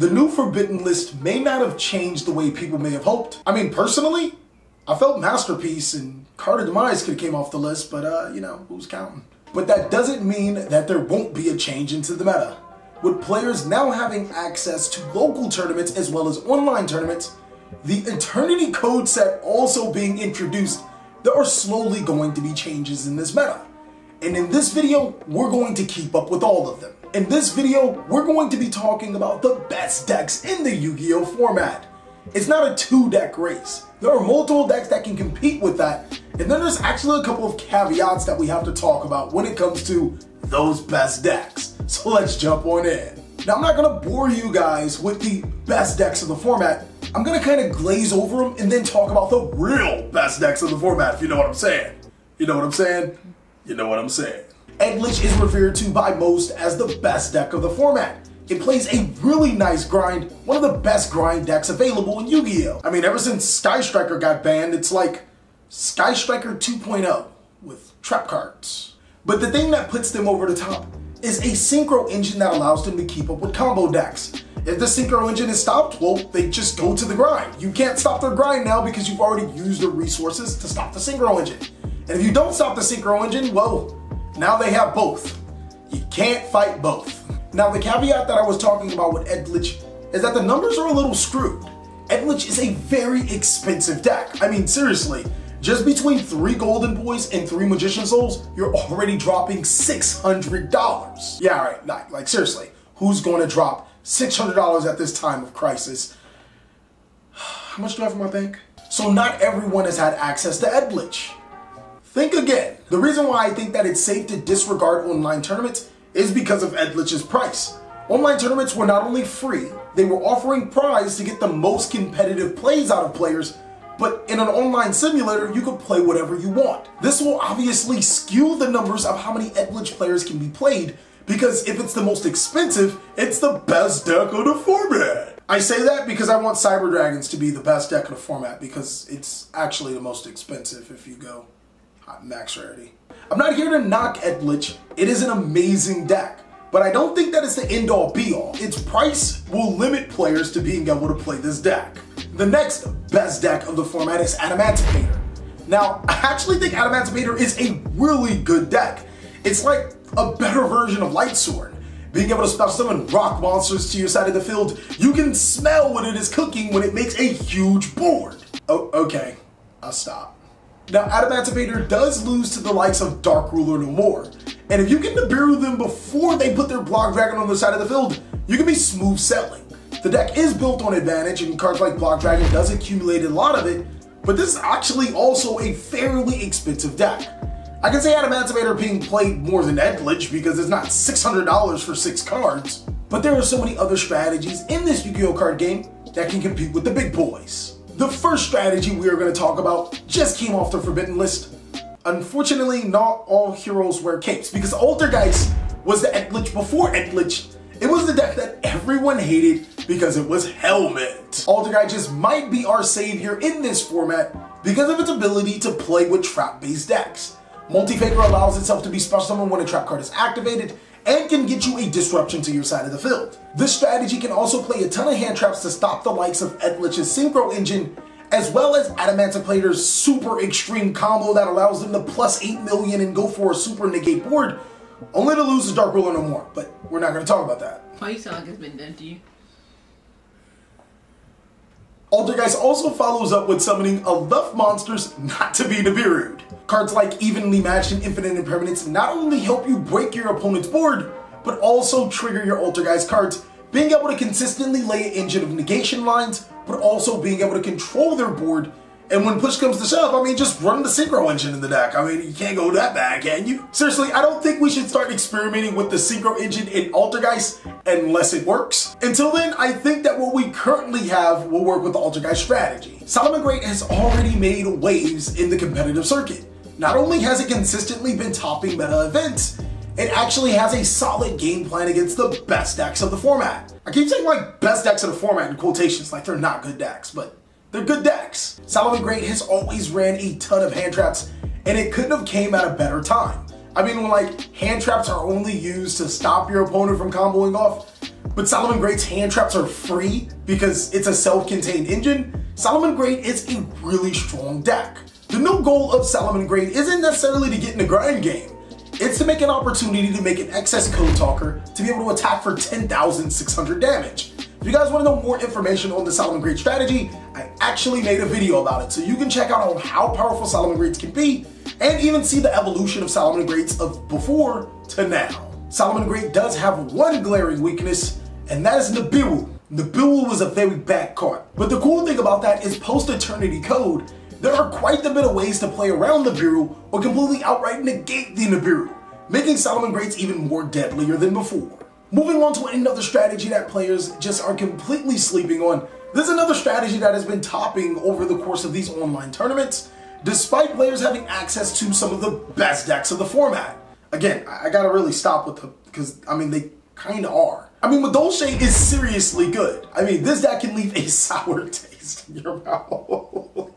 The new Forbidden List may not have changed the way people may have hoped. I mean, personally, I felt Masterpiece and Card of Demise could have came off the list, but you know, who's counting? But that doesn't mean that there won't be a change into the meta. With players now having access to local tournaments as well as online tournaments, the Eternity Code set also being introduced, there are slowly going to be changes in this meta. And in this video, we're going to keep up with all of them. In this video, we're going to be talking about the best decks in the Yu-Gi-Oh! Format. It's not a 2-deck race. There are multiple decks that can compete with that, and then there's actually a couple of caveats that we have to talk about when it comes to those best decks. So let's jump on in. Now, I'm not gonna bore you guys with the best decks of the format. I'm gonna kind of glaze over them and then talk about the real best decks of the format, if you know what I'm saying. You know what I'm saying? You know what I'm saying. Edlich is referred to by most as the best deck of the format. It plays a really nice grind, one of the best grind decks available in Yu-Gi-Oh! I mean, ever since Sky Striker got banned, it's like Sky Striker 2.0 with trap cards. But the thing that puts them over the top is a synchro engine that allows them to keep up with combo decks. If the synchro engine is stopped, well, they just go to the grind. You can't stop their grind now because you've already used the resources to stop the synchro engine. And if you don't stop the synchro engine, well, now they have both. You can't fight both. Now, the caveat that I was talking about with Edlich is that the numbers are a little screwed. Edlich is a very expensive deck. I mean, seriously, just between 3 Golden Boys and 3 Magician Souls, you're already dropping $600. Yeah, right, like seriously, who's going to drop $600 at this time of crisis? How much do I have in my bank? So not everyone has had access to Edlich. Think again. The reason why I think that it's safe to disregard online tournaments is because of Edlich's price. Online tournaments were not only free, they were offering prize to get the most competitive plays out of players, but in an online simulator, you could play whatever you want. This will obviously skew the numbers of how many Edlich players can be played, because if it's the most expensive, it's the best deck of the format. I say that because I want Cyber Dragons to be the best deck of the format, because it's actually the most expensive if you go max rarity. I'm not here to knock Edlich. It is an amazing deck, but I don't think that it's the end-all be-all. Its price will limit players to being able to play this deck. The next best deck of the format is Adamancipator. Now, I actually think Adamancipator is a really good deck. It's like a better version of Light Sword. Being able to special summon rock monsters to your side of the field, you can smell what it is cooking when it makes a huge board. Oh, okay, I'll stop. Now, Adamancipator does lose to the likes of Dark Ruler No More, and if you can Nibiru them before they put their Block Dragon on the side of the field, you can be smooth sailing. The deck is built on advantage, and cards like Block Dragon does accumulate a lot of it, but this is actually also a fairly expensive deck. I can say Adamancipator being played more than Edlich because it's not $600 for 6 cards, but there are so many other strategies in this Yu-Gi-Oh! Card game that can compete with the big boys. The first strategy we are going to talk about just came off the Forbidden List. Unfortunately, not all heroes wear capes, because Altergeist was the Edlich before Edlich. It was the deck that everyone hated because it was Helmet. Altergeist might be our savior in this format because of its ability to play with trap-based decks. Multi-Faker allows itself to be special summoned when a trap card is activated and can get you a disruption to your side of the field. This strategy can also play a ton of hand traps to stop the likes of Edlich's Synchro Engine, as well as Adamancipator's super extreme combo that allows them to plus 8 million and go for a super negate board, only to lose to Dark Ruler No More, but we're not going to talk about that. Why you sound like it's been done to you? Altergeist also follows up with summoning enough monsters not to be Nibiru'd. Cards like Evenly Matched and Infinite Impermanence not only help you break your opponent's board, but also trigger your Altergeist cards, being able to consistently lay an engine of negation lines, but also being able to control their board. And when push comes to shove, I mean, just run the Synchro Engine in the deck. I mean, you can't go that bad, can you? Seriously, I don't think we should start experimenting with the Synchro Engine in Altergeist unless it works. Until then, I think that what we currently have will work with the Altergeist strategy. Salamangreat has already made waves in the competitive circuit. Not only has it consistently been topping meta events, it actually has a solid game plan against the best decks of the format. I keep saying like best decks of the format in quotations like they're not good decks, but they're good decks. Salamangreat has always ran a ton of hand traps, and it couldn't have came at a better time. I mean, when like hand traps are only used to stop your opponent from comboing off, But Solomon Great's hand traps are free because it's a self-contained engine. Solomon Great is a really strong deck. The new goal of Solomon Great isn't necessarily to get in the grind game. It's to make an opportunity to make an excess Code Talker to be able to attack for 10,600 damage. If you guys want to know more information on the Solomon Great strategy, I actually made a video about it, so you can check out on how powerful Solomon Greats can be and even see the evolution of Solomon Greats of before to now. Solomon Great does have one glaring weakness, and that is Nibiru. Nibiru was a very bad card. But the cool thing about that is post-Eternity Code, there are quite a bit of ways to play around Nibiru or completely outright negate the Nibiru, making Solomon Greats even more deadlier than before. Moving on to another strategy that players just are completely sleeping on. This is another strategy that has been topping over the course of these online tournaments, despite players having access to some of the best decks of the format. Again, I gotta really stop with them, because, I mean, they kinda are. I mean, Madolche is seriously good. I mean, this deck can leave a sour taste in your mouth.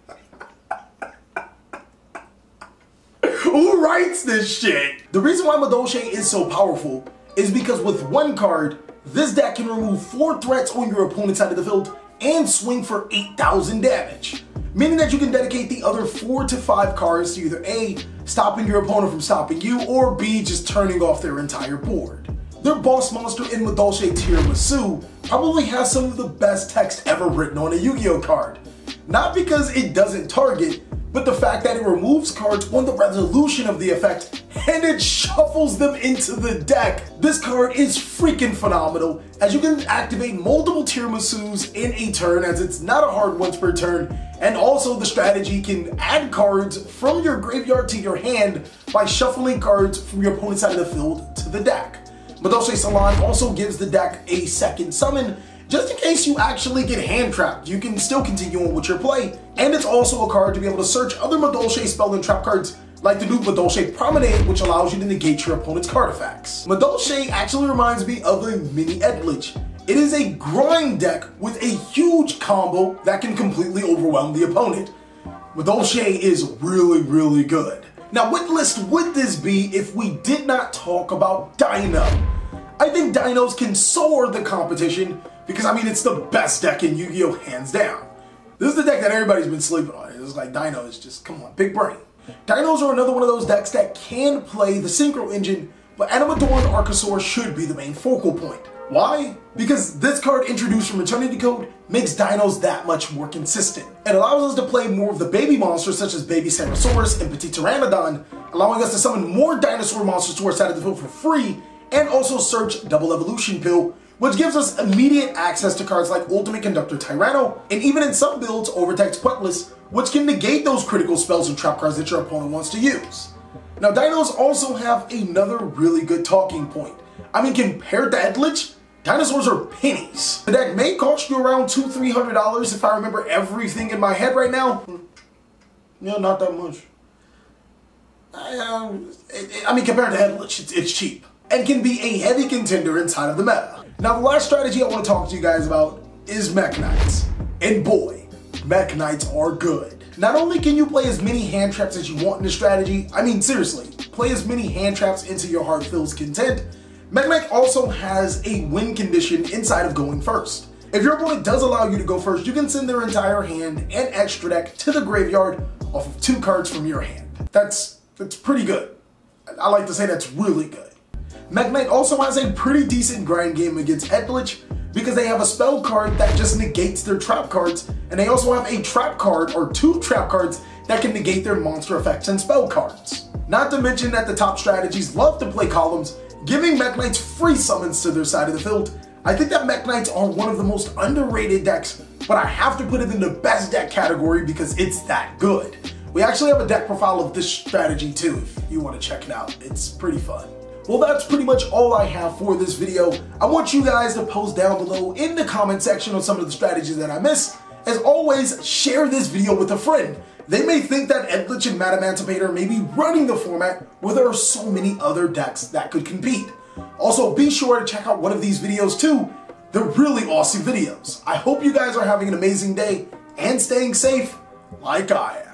Who writes this shit? The reason why Madolche is so powerful is because with one card, this deck can remove 4 threats on your opponent's side of the field and swing for 8,000 damage. Meaning that you can dedicate the other 4 to 5 cards to either A, stopping your opponent from stopping you, or B, just turning off their entire board. Their boss monster in Madolche Tiramisu probably has some of the best text ever written on a Yu-Gi-Oh card. Not because it doesn't target, but the fact that it removes cards on the resolution of the effect and it shuffles them into the deck. This card is freaking phenomenal, as you can activate multiple Tiramisus in a turn, as it's not a hard once per turn, and also the strategy can add cards from your graveyard to your hand by shuffling cards from your opponent's side of the field to the deck. Madolche Salon also gives the deck a second summon, just in case you actually get hand trapped. You can still continue on with your play, and it's also a card to be able to search other Madolche spell and trap cards like the new Madolche Promenade, which allows you to negate your opponent's card effects. Madolche actually reminds me of a mini Edlich. It is a grind deck with a huge combo that can completely overwhelm the opponent. Madolche is really, really good. Now, what list would this be if we did not talk about Dino? I think Dinos can soar the competition because, I mean, it's the best deck in Yu-Gi-Oh! Hands down. This is the deck that everybody's been sleeping on. It's like Dino is just, come on, big brain. Dinos are another one of those decks that can play the Synchro engine, but Animadorn Archosaur should be the main focal point. Why? Because this card introduced from Eternity Code makes Dinos that much more consistent. It allows us to play more of the baby monsters such as Baby Sarosaurus and Petit Pteranodon, allowing us to summon more dinosaur monsters to our side of the field for free, and also search Double Evolution Pill, which gives us immediate access to cards like Ultimate Conductor Tyranno, and even in some builds, Overtext Quetless, which can negate those critical spells and trap cards that your opponent wants to use. Now, Dinos also have another really good talking point. I mean, compared to Edlich, dinosaurs are pennies. The deck may cost you around $200–300 if I remember everything in my head right now. Yeah, not that much. I mean, compared to Edlich, it's cheap and can be a heavy contender inside of the meta. Now, the last strategy I want to talk to you guys about is Mech Knights. And boy, Mech Knights are good. Not only can you play as many hand traps as you want in this strategy, I mean seriously, play as many hand traps into your heart feels content, Mech Knight also has a win condition inside of going first. If your opponent does allow you to go first, you can send their entire hand and extra deck to the graveyard off of 2 cards from your hand. That's pretty good. I like to say that's really good. Mech Knight also has a pretty decent grind game against Edlich because they have a spell card that just negates their trap cards, and they also have a trap card or 2 trap cards that can negate their monster effects and spell cards. Not to mention that the top strategies love to play columns, giving Mech Knights free summons to their side of the field. I think that Mech Knights are one of the most underrated decks, but I have to put it in the best deck category because it's that good. We actually have a deck profile of this strategy too, if you want to check it out. It's pretty fun. Well, that's pretty much all I have for this video. I want you guys to post down below in the comment section on some of the strategies that I missed. As always, share this video with a friend. They may think that Edlich and Mad Emancipator may be running the format where there are so many other decks that could compete. Also, be sure to check out one of these videos too. They're really awesome videos. I hope you guys are having an amazing day and staying safe like I am.